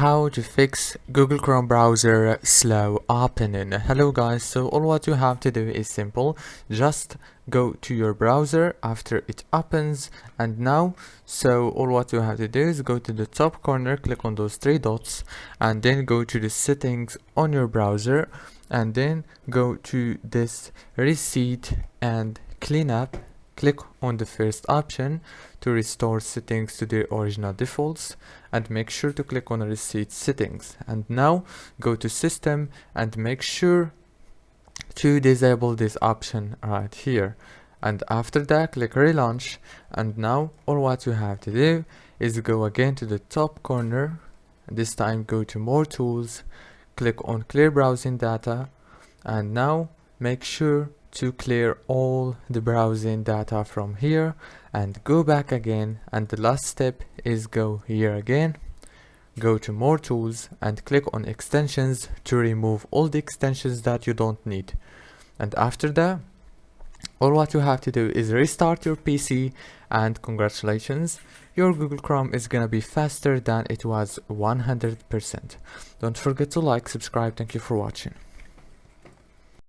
how to fix Google Chrome browser slow opening. Hello guys, so all what you have to do is simple. Just go to your browser after it opens, and now all what you have to do is go to the top corner, click on those three dots, and then go to the settings on your browser, and then go to this reset and cleanup. Click on the first option to restore settings to their original defaults, and make sure to click on reset settings. And now go to system and make sure to disable this option right here. And after that, click relaunch. And now all what you have to do is go again to the top corner. This time go to more tools, click on clear browsing data, and now make sure to clear all the browsing data from here and go back again. And the last step is go here again, go to more tools and click on extensions to remove all the extensions that you don't need. And after that, all what you have to do is restart your PC, and congratulations, your Google Chrome is gonna be faster than it was 100%. Don't forget to like, subscribe. Thank you for watching.